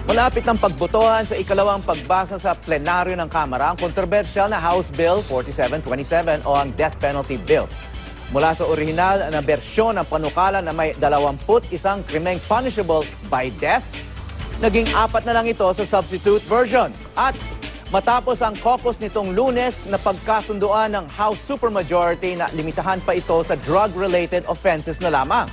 Malapit ng pagbotohan sa ikalawang pagbasa sa plenaryo ng Kamara ang kontrobersyal na House Bill 4727 o ang Death Penalty Bill. Mula sa orihinal na bersyon ng panukala na may 21 krimeng punishable by death, naging 4 na lang ito sa substitute version. At matapos ang caucus nitong Lunes na pagkasunduan ng House Supermajority na limitahan pa ito sa drug-related offenses na lamang.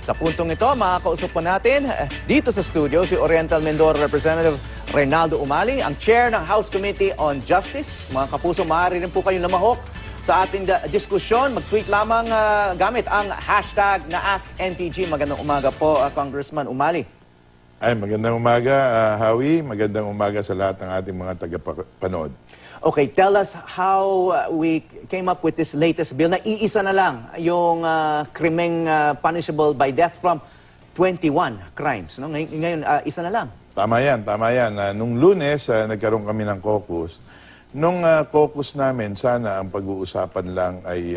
Sa puntong ito, makakausap po natin dito sa studio si Oriental Mindoro Representative Reynaldo Umali, ang Chair ng House Committee on Justice. Mga kapuso, maaari rin po kayong lumahok sa ating diskusyon. Mag-tweet lamang gamit ang hashtag na AskNTG. Magandang umaga po, Congressman Umali. Ay, magandang umaga, Howie. Magandang umaga sa lahat ng ating mga tagapanood. Okay, tell us how we came up with this latest bill na iisa na lang yung krimeng punishable by death from 21 crimes. No? Ngayon, isa na lang. Tama yan, tama yan. Nung Lunes, nagkaroon kami ng caucus. Nung caucus namin, sana ang pag-uusapan lang ay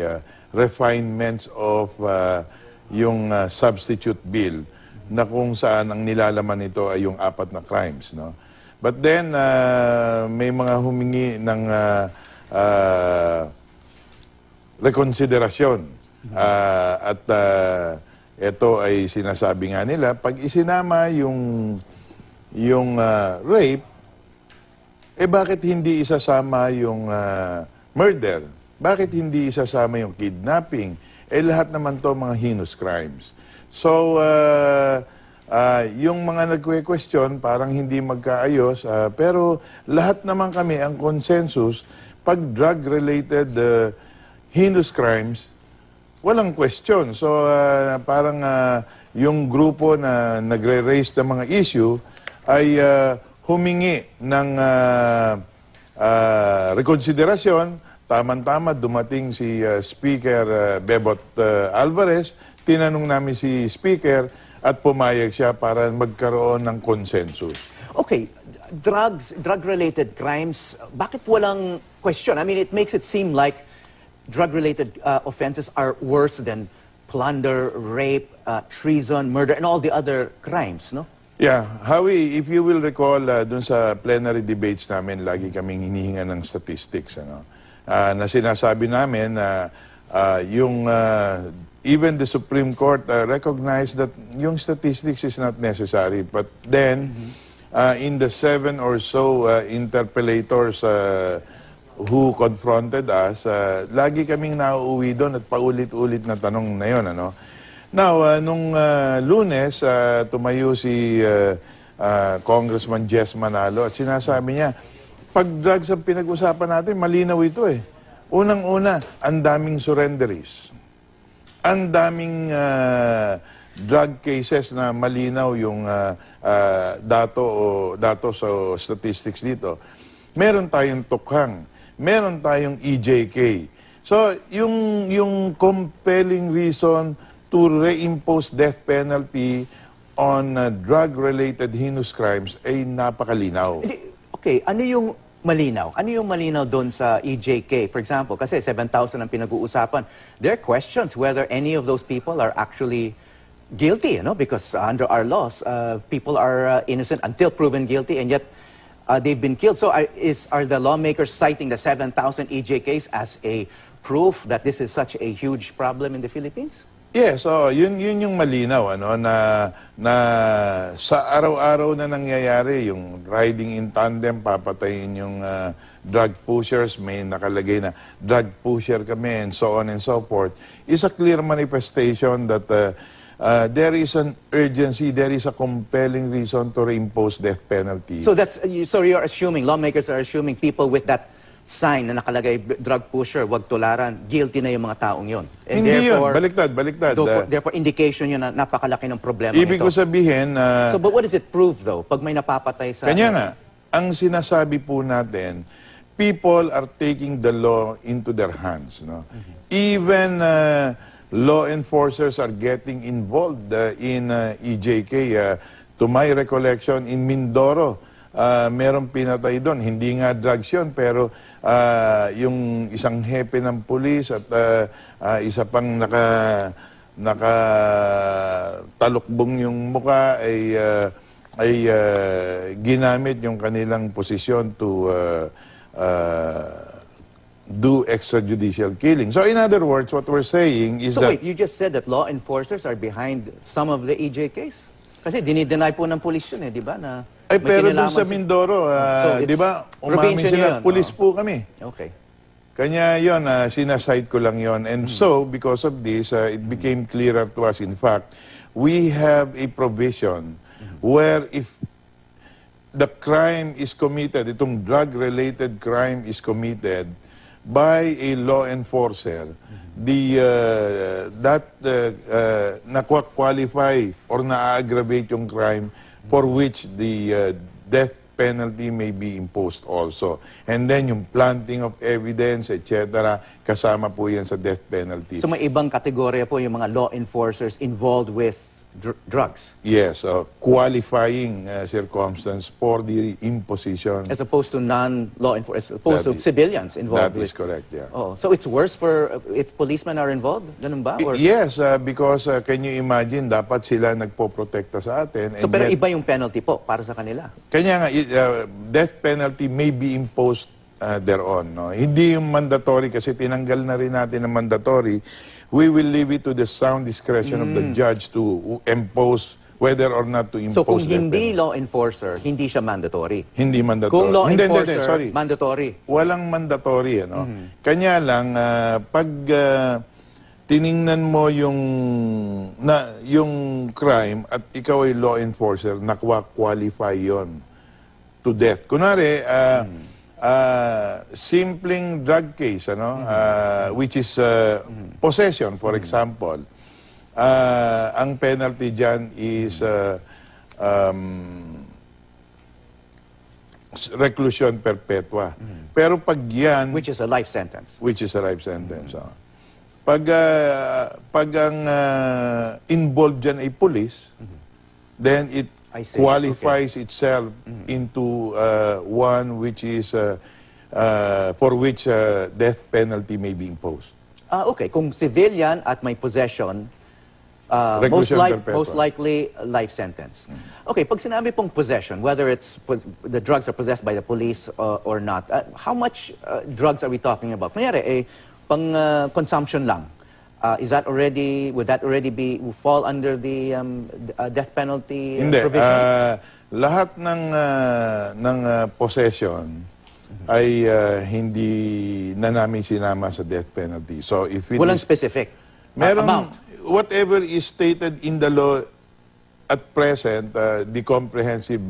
refinements of yung substitute bill na kung saan ang nilalaman nito ay yung 4 na crimes. No? But then, may mga humingi ng rekonsiderasyon. At ito ay sinasabi nga nila, pag isinama yung rape, bakit hindi isasama yung murder? Bakit hindi isasama yung kidnapping? Lahat naman to mga heinous crimes. So, yung mga nagque-question parang hindi magkaayos, pero lahat naman kami ang consensus, pag drug-related heinous crimes, walang question. So parang yung grupo na nagre-raise ng mga issue ay humingi ng rekonsiderasyon. Tama-tama dumating si Speaker Bebot Alvarez, tinanong namin si Speaker, at pumayag siya para magkaroon ng consensus. Okay, drug-related crimes, bakit walang question? I mean, it makes it seem like drug-related offenses are worse than plunder, rape, treason, murder, and all the other crimes, no? Yeah, Howie, if you will recall, dun sa plenary debates namin, lagi kaming hinihinga ng statistics, ano? Na sinasabi namin na yung even the Supreme Court recognized that yung statistics is not necessary. But then, in the 7 or so interpellators who confronted us, lagi kaming nauuwi doon at paulit-ulit na tanong na yun. Ano? Now, nung Lunes, tumayo si Congressman Jess Manalo at sinasabi niya, pag drugs ang pinag-usapan natin, malinaw ito eh. Unang-una, ang daming surrenderies. Ang daming drug cases na malinaw yung dato sa statistics dito. Meron tayong tukhang, meron tayong EJK. So, yung compelling reason to reimpose death penalty on drug-related heinous crimes ay napakalinaw. Okay, ano yung malinaw? Ano yung malinaw doon sa EJK? For example, kasi 7,000 ang pinag-uusapan. There are questions whether any of those people are actually guilty, you know? Because under our laws, people are innocent until proven guilty, and yet they've been killed. So are the lawmakers citing the 7,000 EJKs as a proof that this is such a huge problem in the Philippines? Yes, yun yung malinaw, ano, na sa araw-araw na nangyayari, yung riding in tandem, papatayin yung drug pushers, may nakalagay na drug pusher kami, and so on and so forth, is a clear manifestation that there is an urgency, there is a compelling reason to reimpose death penalty. So so you're assuming, lawmakers are assuming people with that sign na nakalagay drug pusher, wag tularan, guilty na yung mga taong yon. And hindi therefore, yun, baliktad. Therefore, indication yun na napakalaki ng problema Ibig nito. ko sabihin, So, but what does it prove though? Pag may napapatay sa... kanya nga, ang sinasabi po natin, people are taking the law into their hands. No? Even law enforcers are getting involved in EJK. To my recollection, in Mindoro, merong pinatay doon. Hindi nga drugs yun, pero yung isang hepe ng pulis at isa pang nakatalukbong yung muka ay ay ginamit yung kanilang posisyon to do extrajudicial killing. So in other words, what we're saying is So that wait, you just said that law enforcers are behind some of the EJ case? Kasi dinideny po ng pulis yun di ba? Na ay may pero dun kinalaman sa Mindoro, So, it's di ba, umamin probinsya sila, niyo yun, pulis po kami. Okay. Kanya yon, sinaside ko lang yon. And so, because of this, it became clearer to us. In fact, we have a provision where if the crime is committed, itong drug-related crime is committed by a law enforcer, na-qualify or na-aggravate yung crime for which the death penalty may be imposed also. And then yung planting of evidence, etc., kasama po yan sa death penalty. So may ibang kategorya po yung mga law enforcers involved with drugs Yes, qualifying circumstance for the imposition. as opposed to non-law enforcers, as opposed to civilians involved That is with. correct, yeah. Oh, so it's worse for if policemen are involved? Ganun ba? Or, Yes, because can you imagine, dapat sila nagpoprotekta sa atin. so and pero yet- iba yung penalty po para sa kanila. Kanya nga, death penalty may be imposed thereon. No? Hindi yung mandatory kasi tinanggal na rin natin ang mandatory. We will leave it to the sound discretion of the judge to impose whether or not to impose So kung death hindi penalty. law enforcer, hindi siya mandatory. Hindi mandatory. Kung law Hindi, enforcer, sorry. mandatory. Walang mandatory. Kanya lang, pag tiningnan mo yung crime at ikaw ay law enforcer, nakwa-qualify yon to death. Kunwari, simpleng drug case, which is possession, for example, ang penalty dyan is reclusion perpetua. Pero pag yan, Which is a life sentence. which is a life sentence. Pag ang involved dyan ay police, then it I see. qualifies itself into one which is for which death penalty may be imposed. Okay, kung civilian at may possession, Reclusion perpetua. most likely life sentence. Okay, pag sinabi pong possession, whether it's the drugs are possessed by the police or not, how much drugs are we talking about? Kunyari, pang consumption lang. Would that already fall under the death penalty Hindi. provision? Lahat ng possession ay hindi na namin sinama sa death penalty. So if it Walang is specific merong amount. whatever is stated in the law at present, the Comprehensive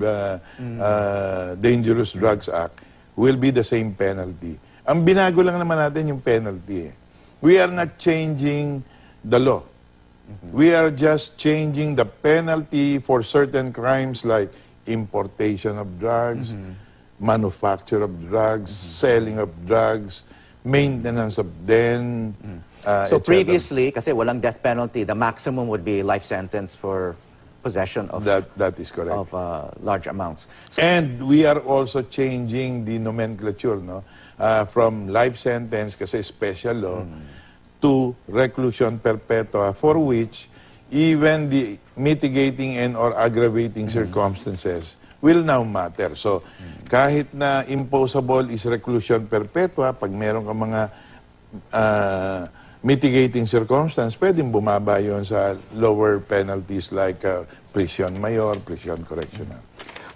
Dangerous Drugs Act will be the same penalty. Ang binago lang naman natin yung penalty. We are not changing the law. We are just changing the penalty for certain crimes like importation of drugs, manufacture of drugs, selling of drugs, maintenance of them. So etc. previously, kasi walang death penalty, the maximum would be life sentence for possession of That is correct. large amounts. So, And we are also changing the nomenclature, from life sentence, kasi special law, to reclusion perpetua, for which even the mitigating and or aggravating circumstances will now matter. So, kahit na imposable is reclusion perpetua, pag meron ka mga mitigating circumstance, pwedeng bumaba yon sa lower penalties like prison mayor, prison correctional.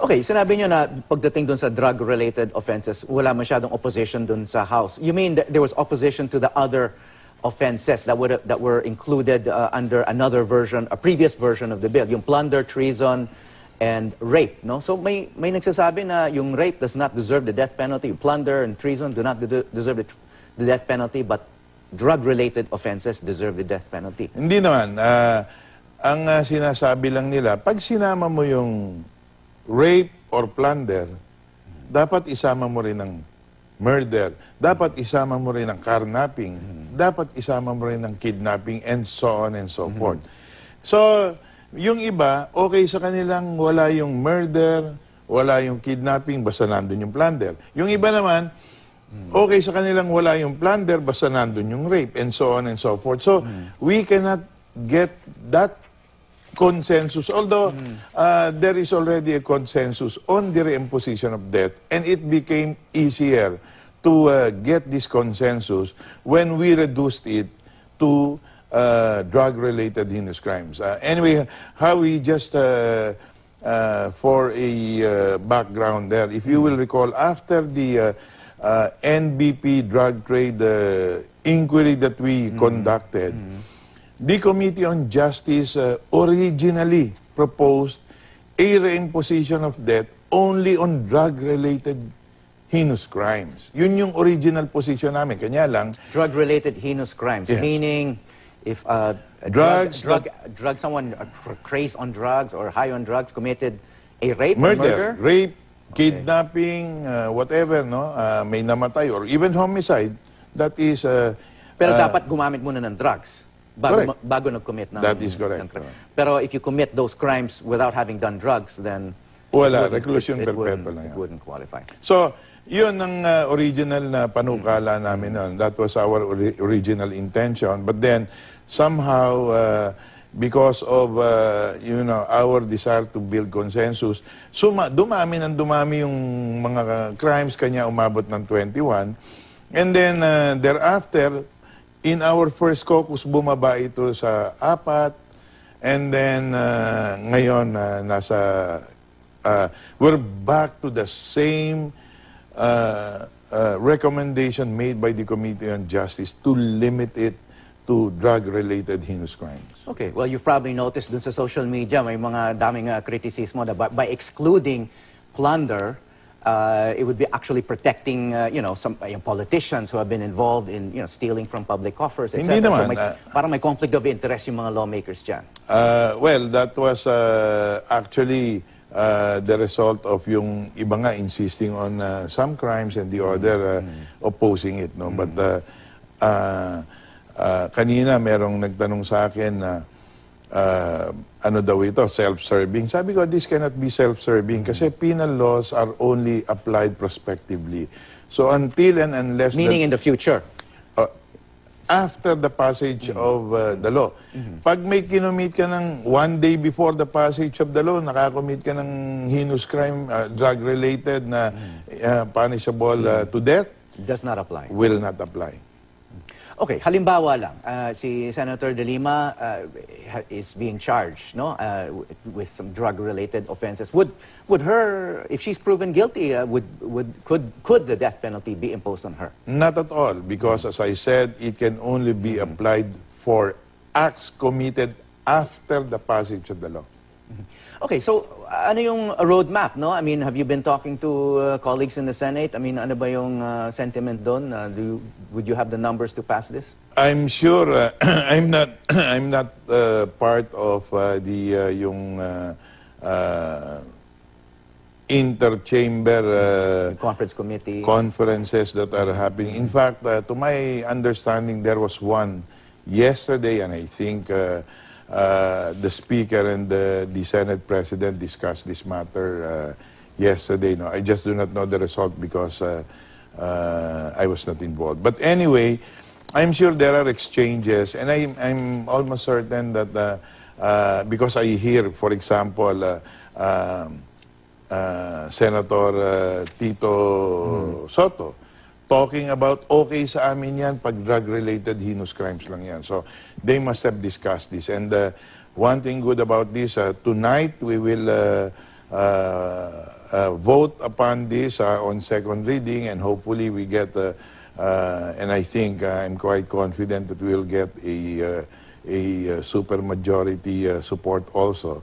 okay, sinabi nyo na pagdating dun sa drug-related offenses, wala masyadong opposition dun sa House. You mean that there was opposition to the other offenses that were included under another version, a previous version of the bill, yung plunder, treason, and rape, no? So may nagsasabi na yung rape does not deserve the death penalty, yung plunder and treason do not deserve the death penalty, but drug-related offenses deserve the death penalty. Hindi naman. Ang sinasabi lang nila, pag sinama mo yung rape or plunder, dapat isama mo rin ng murder, dapat isama mo rin ng carnapping, dapat isama mo rin ng kidnapping, and so on and so forth. So, yung iba, okay sa kanilang wala yung murder, wala yung kidnapping, basta nandun yung plunder. Yung iba naman, okay sa kanilang wala yung plunder, basta nandun yung rape, and so on and so forth. So, we cannot get that consensus. Although there is already a consensus on the reimposition of debt, and it became easier to get this consensus when we reduced it to drug-related heinous crimes. Anyway, how we just for a background there, if you will recall, after the NBP drug trade inquiry that we conducted, the Committee on Justice originally proposed a reimposition of debt only on drug-related heinous crimes. Yun yung original position namin. Kanya lang, Drug-related heinous crimes, Yes. meaning if Drugs someone crazed on drugs or high on drugs committed a rape or murder? rape, kidnapping, whatever, no? May namatay or even homicide, that is... Pero dapat gumamit muna ng drugs Correct. bago nag-commit ng... That is correct. ng crime. Pero if you commit those crimes without having done drugs, then... Wala, it wouldn't- reclusion it perpetua wouldn't- lang It yan. wouldn't qualify. So, yun ang original na panukala namin noon. That was our original intention. But then, somehow, because of our desire to build consensus, dumami yung mga crimes, kanya umabot ng 21. And then, thereafter, in our first caucus, bumaba ito sa 4. And then, ngayon, we're back to the same recommendation made by the Committee on Justice to limit it to drug-related heinous crimes. Okay, well, you've probably noticed dun sa social media, may mga daming kritisismo na by excluding plunder, it would be actually protecting, some yung politicians who have been involved in, stealing from public coffers, etc. Hindi naman, So parang may conflict of interest yung mga lawmakers dyan. Well, that was actually the result of yung iba nga insisting on some crimes and the other opposing it. No? But kanina merong nagtanong sa akin na ano daw ito, self-serving. Sabi ko, this cannot be self-serving kasi penal laws are only applied prospectively. So until and unless... Meaning in the future. After the passage of the law. Pag may kinomit ka ng one day before the passage of the law, nakakomit ka ng heinous crime, drug-related na punishable to death, Does not apply. will not apply. Okay, halimbawa lang, si Senator De Lima is being charged, no, with some drug-related offenses. Would her, if she's proven guilty, could the death penalty be imposed on her? Not at all, because as I said, it can only be applied for acts committed after the passage of the law. Okay, so ano yung roadmap, no? I mean, have you been talking to colleagues in the Senate? I mean, ano ba yung sentiment doon? Would you have the numbers to pass this? I'm sure I'm not part of the yung interchamber Conference committee? conferences that are happening. In fact, to my understanding, there was one yesterday, and I think the Speaker and the Senate President discussed this matter yesterday. No, I just do not know the result because I was not involved. But anyway, I'm sure there are exchanges, and I'm almost certain that because I hear, for example, Senator Tito Soto talking about, okay sa amin yan pag drug-related heinous crimes lang yan. So, they must have discussed this. And one thing good about this, tonight we will vote upon this on second reading, and hopefully we get, and I think I'm quite confident that we'll get a supermajority support also.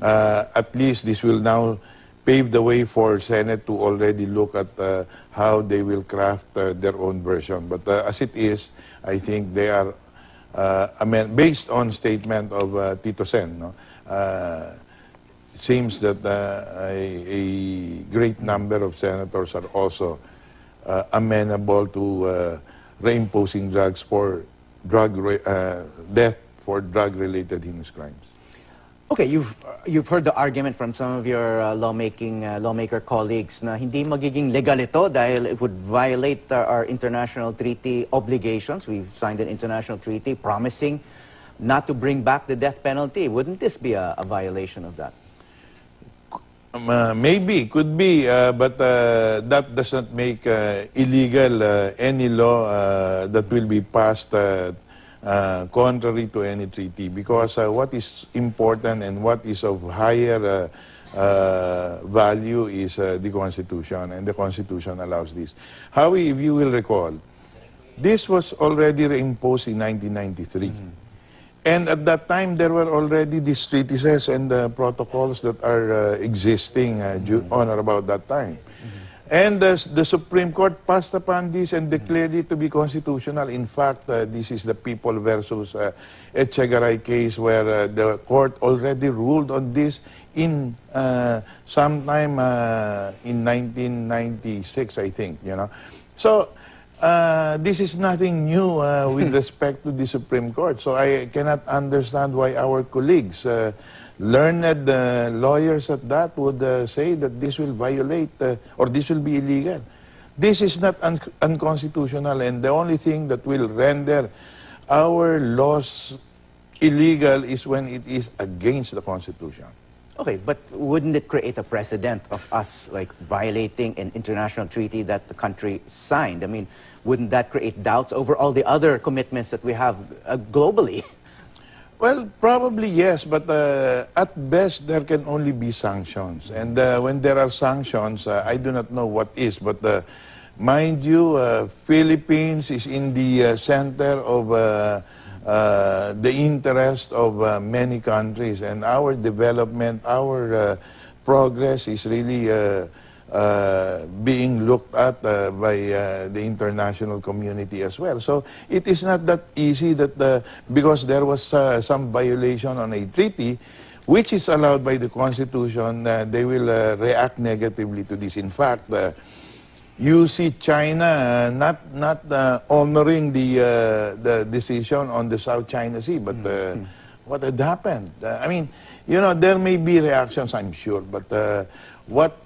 At least this will now pave the way for Senate to already look at how they will craft their own version. But as it is, I think they are, based on statement of Tito Sen, no? It seems that a great number of senators are also amenable to reimposing death for drug-related heinous crimes. Okay, you've heard the argument from some of your lawmaker colleagues na hindi magiging legal ito dahil it would violate our international treaty obligations. We've signed an international treaty promising not to bring back the death penalty. Wouldn't this be a violation of that? Maybe, could be, but that does not make illegal any law that will be passed contrary to any treaty. Because what is important and what is of higher value is the Constitution, and the Constitution allows this. Howie, if you will recall, this was already reimposed in 1993. And at that time, there were already these treatises and protocols that are existing on or about that time. And the Supreme Court passed upon this and declared it to be constitutional. In fact, this is the People versus Echegaray case where the court already ruled on this in sometime in 1996, I think, you know. So, this is nothing new with respect to the Supreme Court. So I cannot understand why our colleagues, learned lawyers at that, would say that this will violate or this will be illegal. This is not unconstitutional, and the only thing that will render our laws illegal is when it is against the Constitution. Okay, but wouldn't it create a precedent of us like violating an international treaty that the country signed? I mean, wouldn't that create doubts over all the other commitments that we have globally? Well, probably yes, but at best there can only be sanctions. And when there are sanctions, I do not know what is, but mind you, Philippines is in the center of the interest of many countries, and our development, our progress is really being looked at by the international community as well. So it is not that easy that because there was some violation on a treaty, which is allowed by the Constitution, they will react negatively to this. In fact, you see China not honoring the decision on the South China Sea, but what had happened? I mean, you know, there may be reactions, I'm sure, but what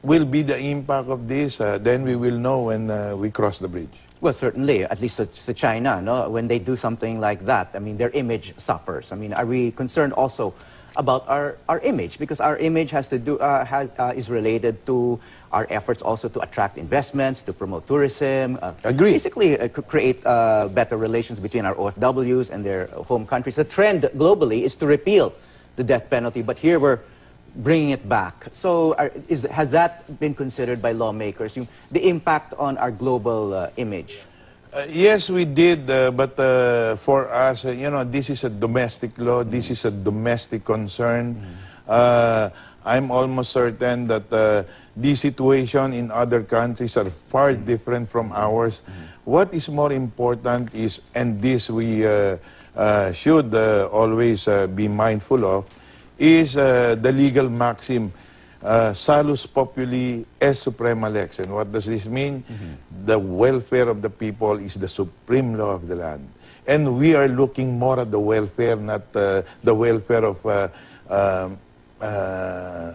will be the impact of this, then we will know when we cross the bridge. Well, certainly, at least to China, no? When they do something like that, I mean, their image suffers. I mean, are we concerned also about our image? Because our image has to do, is related to our efforts also to attract investments, to promote tourism. Agree. Basically, create better relations between our OFWs and their home countries. The trend globally is to repeal the death penalty, but here we're bringing it back. So has that been considered by lawmakers, the impact on our global image? Yes, we did, but for us, you know, this is a domestic law, this is a domestic concern. I'm almost certain that the situation in other countries are far different from ours. What is more important is, and this we should always be mindful of, is the legal maxim, salus populi es suprema lex. And what does this mean? The welfare of the people is the supreme law of the land. And we are looking more at the welfare, not the welfare of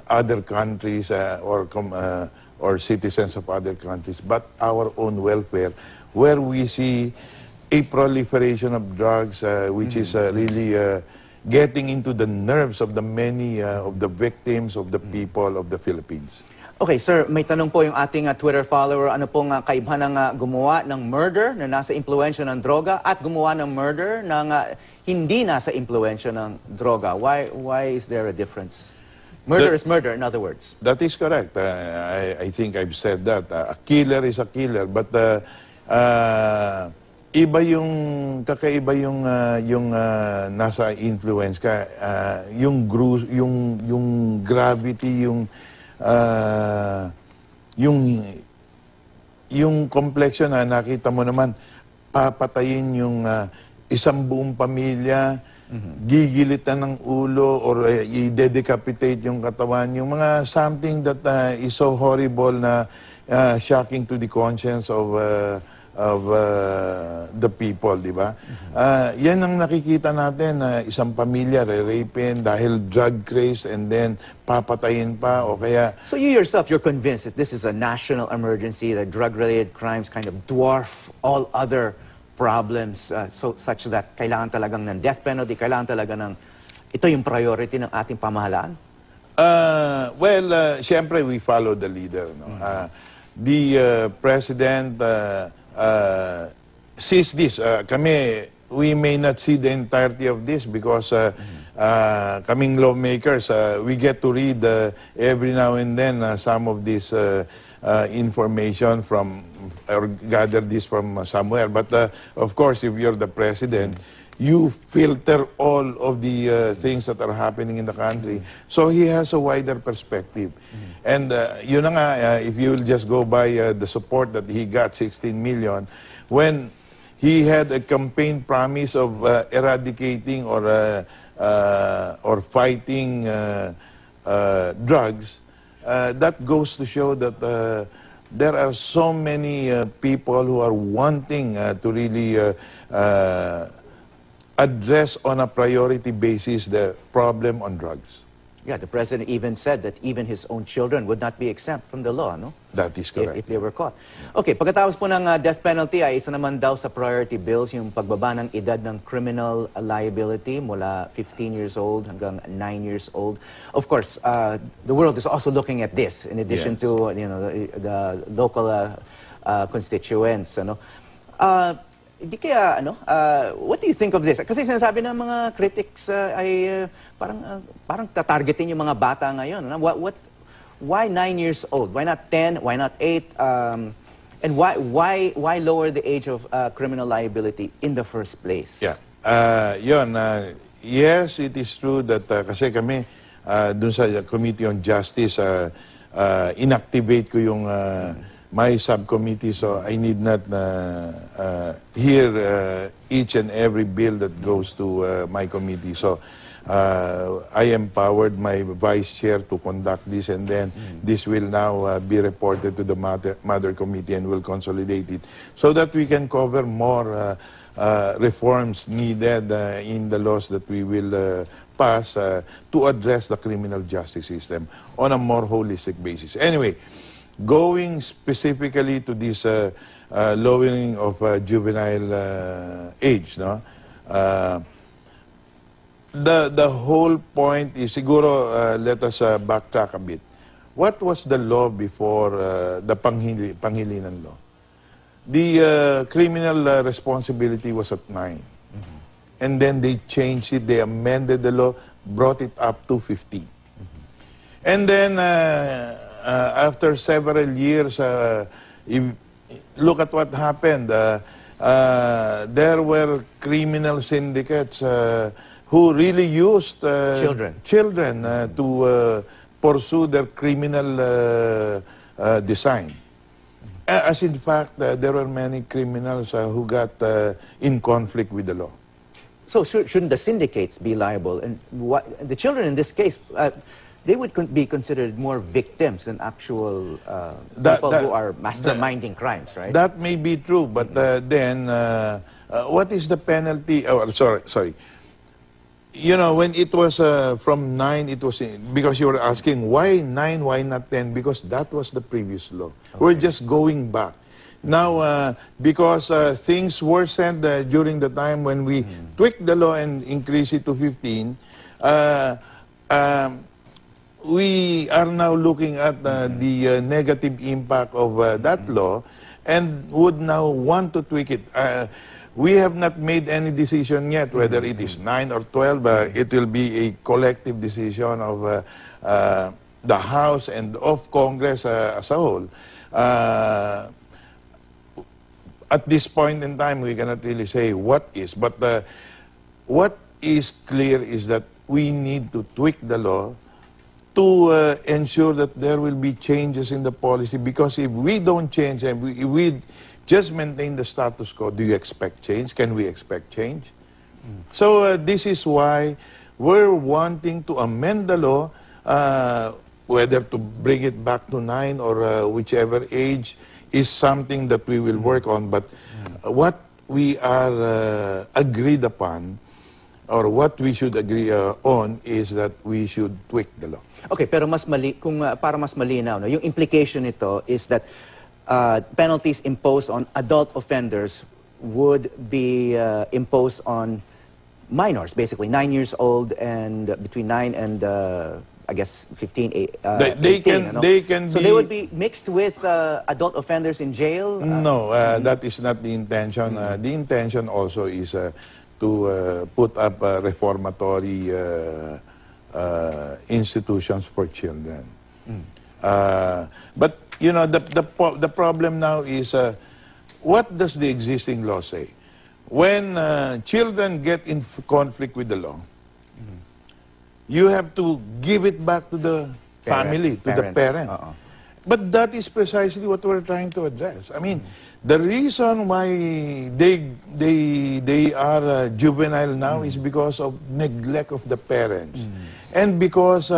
other countries or citizens of other countries, but our own welfare, where we see a proliferation of drugs, which is really getting into the nerves of the many of the victims, of the people of the Philippines. Okay, sir, may tanong po yung ating Twitter follower. Ano pong kaibahan ng gumawa ng murder na nasa impluwensya ng droga at gumawa ng murder ng hindi nasa impluwensya ng droga? Why is there a difference? Murder is murder, in other words. That is correct. I think I've said that. A killer is a killer, but iba yung kakaiba yung nasa influence ka, yung gravity, yung complexion na nakita mo naman, papatayin yung isang buong pamilya, gigilitan ng ulo or i-decapitate yung katawan, yung mga something that is so horrible na shocking to the conscience of the people, di ba? Yan ang nakikita natin, isang pamilya re-rapin dahil drug craze and then papatayin pa o kaya... So you yourself, you're convinced that this is a national emergency, that drug-related crimes kind of dwarf all other problems such that kailangan talagang ng death penalty, kailangan talaga ng, ito yung priority ng ating pamahalaan? Siyempre, we follow the leader. No? The president sees this. We may not see the entirety of this because kaming lawmakers, we get to read every now and then some of this information from, or gather this from somewhere. But of course, if you're the president, you filter all of the things that are happening in the country. So he has a wider perspective. And yun na nga, if you will just go by the support that he got, 16 million, when he had a campaign promise of eradicating or fighting drugs, that goes to show that there are so many people who are wanting to really address on a priority basis the problem on drugs. Yeah, the president even said that even his own children would not be exempt from the law, no? That is correct. If they were caught. Okay, pagkatapos po ng death penalty ay isa naman daw sa priority bills yung pagbaba ng edad ng criminal liability mula 15 years old hanggang 9 years old. Of course, the world is also looking at this in addition Yes. to the local constituents, ano. Hindi kaya, what do you think of this? Kasi sinasabi ng mga critics ay parang tatargetin yung mga bata ngayon. Why 9 years old? Why not 10? Why not 8? And why lower the age of criminal liability in the first place? Yeah. Yes, it is true that kasi kami dun sa Committee on Justice, inactivate ko yung my subcommittee, so I need not hear each and every bill that goes to my committee. So I empowered my vice chair to conduct this, and then this will now be reported to the mother committee and will consolidate it so that we can cover more reforms needed in the laws that we will pass to address the criminal justice system on a more holistic basis. Anyway, going specifically to this lowering of juvenile age, no? The whole point is, siguro, let us backtrack a bit. What was the law before the Panghilinan law? The criminal responsibility was at 9. And then they changed it, they amended the law, brought it up to 15. And then, after several years, look at what happened. There were criminal syndicates who really used children to pursue their criminal design. As in fact, there were many criminals who got in conflict with the law. So shouldn't the syndicates be liable? And the children in this case, they would be considered more victims than actual people who are masterminding crimes, right? That may be true, but then what is the penalty? Oh, sorry. You know, when it was from 9, it was because you were asking why 9, why not 10? Because that was the previous law. Okay. We're just going back. Now, because things worsened during the time when we tweaked the law and increased it to 15, we are now looking at the negative impact of that law and would now want to tweak it. We have not made any decision yet whether it is 9 or 12. It will be a collective decision of the House and of Congress as a whole. At this point in time, we cannot really say what is. But what is clear is that we need to tweak the law to ensure that there will be changes in the policy. Because if we don't change and if we just maintain the status quo, do you expect change? Can we expect change? So this is why we're wanting to amend the law, whether to bring it back to 9 or whichever age is something that we will work on. But what we are agreed upon, or what we should agree on, is that we should tweak the law. Okay, pero para mas malinaw, no, yung implication nito is that penalties imposed on adult offenders would be imposed on minors, basically 9 years old and between 9 and I guess 15, They 18, they can so be- they would be mixed with adult offenders in jail. No, that is not the intention. The intention also is to put up reformatory institutions for children. But you know, the problem now is what does the existing law say? When children get in conflict with the law, you have to give it back to the family, to the parent. But that is precisely what we're trying to address. I mean, the reason why they are juvenile now is because of neglect of the parents. And because,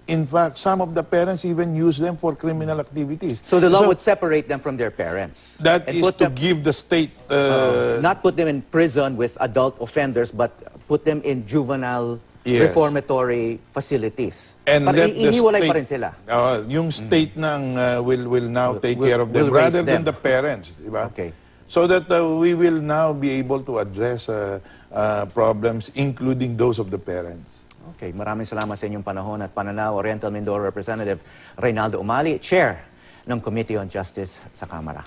in fact, some of the parents even use them for criminal activities. So the law would separate them from their parents. That and is put to them- give the state... not put them in prison with adult offenders, but put them in juvenile Yes. reformatory facilities. And Para let the ihiwalay state, pa rin sila. yung state will now take will- care of them will raise rather than them. the parents, di ba? Okay. So that we will now be able to address problems including those of the parents. Okay, maraming salamat sa inyong panahon at pananaw, Oriental Mindoro Representative Reynaldo Umali, Chair ng Committee on Justice sa Kamara.